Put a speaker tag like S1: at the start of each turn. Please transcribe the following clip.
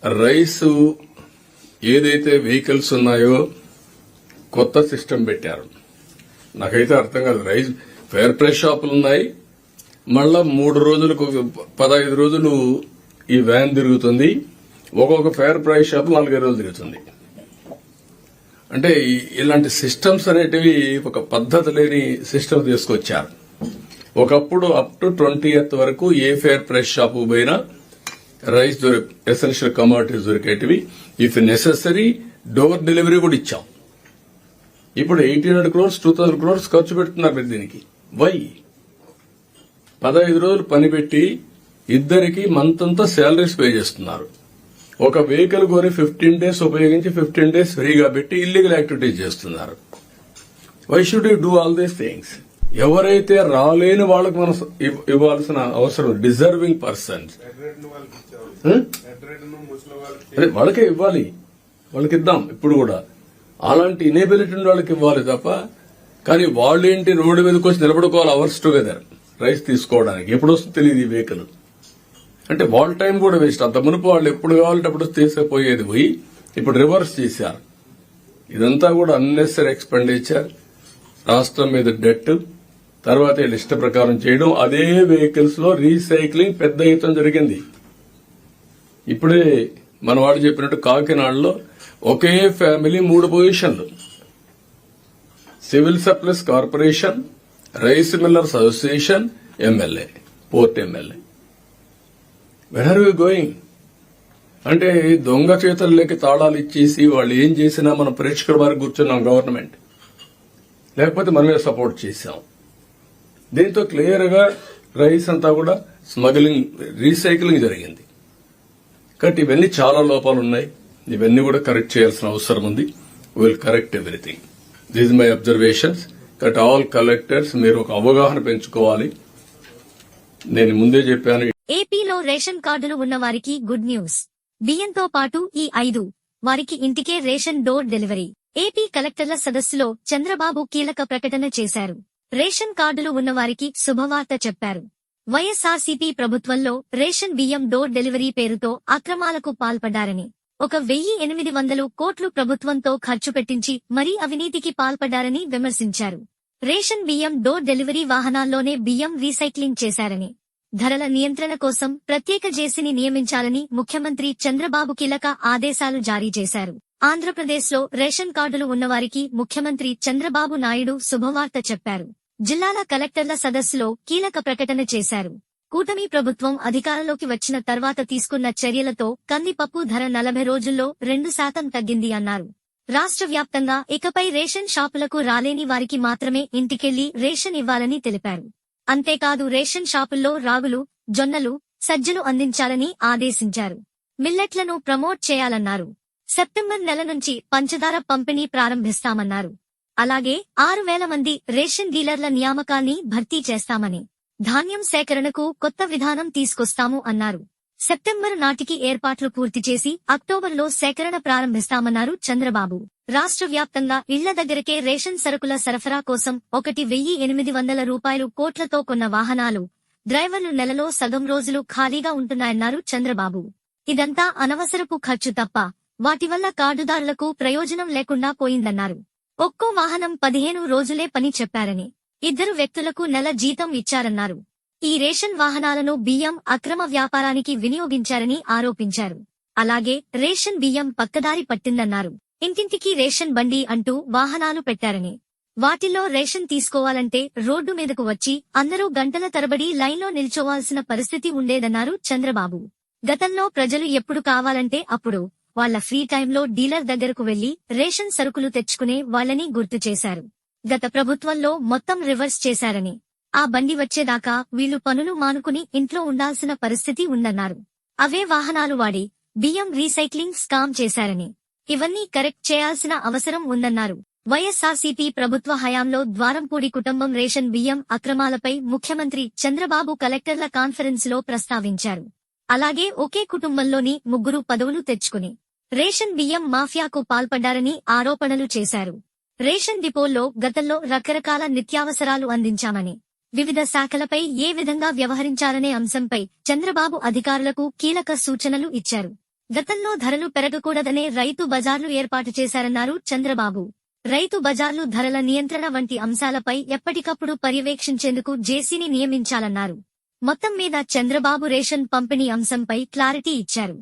S1: Rice ఏదైతే vehicles ఉన్నాయో కొత్త సిస్టమ్ పెట్టారు. నాకైతే అర్థం కాదు. రైస్ ఫేర్ ప్రైస్ షాపులు ఉన్నాయి, మళ్ళా 3 రోజులకు 15 రోజులు ఈ వ్యాన్ తిరుగుతుంది. ఒక్కొక్క ఫేర్ ప్రైస్ షాప్ 4 రోజులు తిరుగుతుంది. అంటే ఇలాంటి సిస్టమ్స్ అనేటివి ఒక పద్ధతి లేని సిస్టమ్ తీసుకొచ్చారు. ఒకప్పుడు అప్ టు 20th వరకు ఏ ఫేర్ ప్రైస్ షాపు పోయినా రైస్ ఎసెన్షియల్ కమోడిటీస్ దొరికేటివి. ఇఫ్ నెసెసరీ డోర్ డెలివరీ కూడా ఇచ్చాం. ఇప్పుడు 1800 crores 2000 crores ఖర్చు పెడుతున్నారు మీరు దీనికి. వై? 15 రోజులు పని పెట్టి ఇద్దరికి మంత్ అంతా శాలరీస్ పే చేస్తున్నారు. ఒక వెహికల్ కొని 15 days ఉపయోగించి 15 days ఫ్రీగా పెట్టి ఇల్లీగల్ యాక్టివిటీస్ చేస్తున్నారు. Why should you do all these things? ఎవరైతే రాలేని వాళ్ళకి మనం ఇవ్వాల్సిన అవసరం, డిజర్వింగ్ పర్సన్స్ వాళ్ళకే ఇవ్వాలి, వాళ్ళకి ఇద్దాం. ఇప్పుడు కూడా అలాంటి ఇనేబిలిటీ ఉన్న వాళ్ళకి ఇవ్వాలి తప్ప, కానీ వాళ్ళేంటి రోడ్డు మీదకి వచ్చి నిలబడుకోవాలి అవర్స్ టుగెదర్ రైస్ తీసుకోవడానికి. ఎప్పుడు వస్తుంది తెలియదు ఈ వెహికల్. అంటే వాళ్ళ టైం కూడా వేస్ట్. అంత మునుపు వాళ్ళు ఎప్పుడు కావాలంటే అప్పుడు తీసుకుపోయేది పోయి ఇప్పుడు రివర్స్ చేశారు. ఇదంతా కూడా అన్నెసరీ ఎక్స్పెండిచర్, రాష్ట్రం మీద డెట్, తర్వాత ఇష్ట ప్రకారం చేయడం. అదే వెహికల్స్ లో రీసైక్లింగ్ పెద్ద ఎత్తున జరిగింది. ఇప్పుడే మన వాడు చెప్పినట్టు కాకినాడలో ఒకే ఫ్యామిలీ 3 పొజిషన్లు, civil supplies corporation, rice millers association, MLA, port MLA. Where are you going? అంటే దొంగ చేతుల్లోకి తాళాలు ఇచ్చేసి వాళ్ళు ఏం చేసినా మనం ప్రేక్షకుల వారికి కూర్చున్నాం గవర్నమెంట్, లేకపోతే మనమే సపోర్ట్ చేశాం. దీంతో క్లియర్ గా రైస్ అంతా కూడా స్మగ్లింగ్, రీసైక్లింగ్ జరిగింది. కాబట్టి ఇవన్నీ చాలా లోపాలు ఉన్నాయి. ఇవన్నీ కూడా కరెక్ట్ చేయాల్సిన అవసరం ఉంది. Will correct everything. This my observations. కాబట్టి ఆల్ కలెక్టర్స్ మీరు ఒక అవగాహన పెంచుకోవాలి. నేను ముందే చెప్పాను.
S2: ఏపీలో రేషన్ కార్డులు ఉన్న వారికి గుడ్ న్యూస్. బియ్యంతో పాటు ఈ 5 వారికి ఇంటికే రేషన్ డోర్ డెలివరీ. ఏపీ కలెక్టర్ల సదస్సులో చంద్రబాబు కీలక ప్రకటన చేశారు. రేషన్ కార్డులు ఉన్నవారికి శుభవార్త చెప్పారు. వైఎస్ఆర్సీపీ ప్రభుత్వంలో రేషన్ బియ్యం డోర్ డెలివరీ పేరుతో అక్రమాలకు పాల్పడ్డారని, 1,800 కోట్లు ప్రభుత్వంతో ఖర్చు పెట్టించి మరీ అవినీతికి పాల్పడ్డారని విమర్శించారు. రేషన్ బియ్యం డోర్ డెలివరీ వాహనాల్లోనే బియ్యం రీసైక్లింగ్ చేశారని, ధరల నియంత్రణ కోసం ప్రత్యేక జేసీని నియమించాలని ముఖ్యమంత్రి చంద్రబాబు కీలక ఆదేశాలు జారీ చేశారు. ఆంధ్రప్రదేశ్లో రేషన్ కార్డులు ఉన్నవారికి ముఖ్యమంత్రి చంద్రబాబు నాయుడు శుభవార్త చెప్పారు. జిల్లాల కలెక్టర్ల సదస్సులో కీలక ప్రకటన చేశారు. కూటమి ప్రభుత్వం అధికారంలోకి వచ్చిన తర్వాత తీసుకున్న చర్యలతో కందిపప్పు ధర 40 రోజుల్లో 2% తగ్గింది అన్నారు. రాష్ట్ర వ్యాప్తంగా ఇకపై రేషన్ షాపులకు రాలేని వారికి మాత్రమే ఇంటికెళ్లి రేషన్ ఇవ్వాలని తెలిపారు. అంతేకాదు రేషన్ షాపుల్లో రాగులు, జొన్నలు, సజ్జలు అందించాలని ఆదేశించారు. మిల్లెట్లను ప్రమోట్ చేయాలన్నారు. సెప్టెంబర్ నెల నుంచి పంచదార పంపిణీ ప్రారంభిస్తామన్నారు. అలాగే 6,000 మంది రేషన్ డీలర్ల నియామకాల్ని భర్తీ చేస్తామని, ధాన్యం సేకరణకు కొత్త విధానం తీసుకొస్తాము అన్నారు. సెప్టెంబర్ నాటికి ఏర్పాట్లు పూర్తి చేసి అక్టోబర్లో సేకరణ ప్రారంభిస్తామన్నారు చంద్రబాబు. రాష్ట్ర వ్యాప్తంగా ఇళ్ల దగ్గరకే రేషన్ సరుకుల సరఫరా కోసం 1,800 కోట్లతో కొన్న వాహనాలు, డ్రైవర్లు నెలలో సగం రోజులు ఖాళీగా ఉంటున్నాయన్నారు చంద్రబాబు. ఇదంతా అనవసరపు ఖర్చు తప్ప వాటి వల్ల కార్డుదారులకు ప్రయోజనం లేకుండా పోయిందన్నారు. ఒక్కో వాహనం 15 రోజులే పని చెప్పారని, 2 వ్యక్తులకు నెల జీతం ఇచ్చారన్నారు. ఈ రేషన్ వాహనాలను బియ్యం అక్రమ వ్యాపారానికి వినియోగించారని ఆరోపించారు. అలాగే రేషన్ బియ్యం పక్కదారి పట్టిందన్నారు. ఇంటింటికి రేషన్ బండి అంటూ వాహనాలు పెట్టారని, వాటిల్లో రేషన్ తీసుకోవాలంటే రోడ్డు మీదకు వచ్చి అందరూ గంటల తరబడి లైన్లో నిల్చోవాల్సిన పరిస్థితి ఉండేదన్నారు చంద్రబాబు. గతంలో ప్రజలు ఎప్పుడు కావాలంటే అప్పుడు వాళ్ల ఫ్రీ టైంలో డీలర్ దగ్గరకు వెళ్లి రేషన్ సరుకులు తెచ్చుకునే వాళ్లని గుర్తు చేశారు. గత ప్రభుత్వంలో మొత్తం రివర్స్ చేశారని, ఆ బండి వచ్చేదాకా వీళ్లు పనులు మానుకుని ఇంట్లో ఉండాల్సిన పరిస్థితి ఉందన్నారు. అవే వాహనాలు వాడి బియ్యం రీసైక్లింగ్ స్కామ్ చేశారని, ఇవన్నీ కరెక్ట్ చేయాల్సిన అవసరం ఉందన్నారు. వైఎస్ఆర్సీపీ ప్రభుత్వ హయాంలో ద్వారంపూడి కుటుంబం రేషన్ బియ్యం అక్రమాలపై ముఖ్యమంత్రి చంద్రబాబు కలెక్టర్ల కాన్ఫరెన్స్లో ప్రస్తావించారు. అలాగే ఒకే కుటుంబంలోని 3 పదవులు తెచ్చుకుని రేషన్ బియ్యం మాఫియాకు పాల్పడ్డారని ఆరోపణలు చేశారు. రేషన్ డిపోల్లో గతంలో రకరకాల నిత్యావసరాలు అందించామని, వివిధ శాఖలపై ఏ విధంగా వ్యవహరించాలనే అంశంపై చంద్రబాబు అధికారులకు కీలక సూచనలు ఇచ్చారు. గతంలో ధరలు పెరగకూడదనే రైతు బజార్లు ఏర్పాటు చేశారన్నారు చంద్రబాబు. రైతు బజార్లు ధరల నియంత్రణ వంటి అంశాలపై ఎప్పటికప్పుడు పర్యవేక్షించేందుకు జేసీని నియమించాలన్నారు. మొత్తం మీద చంద్రబాబు రేషన్ పంపిణీ అంశంపై క్లారిటీ ఇచ్చారు.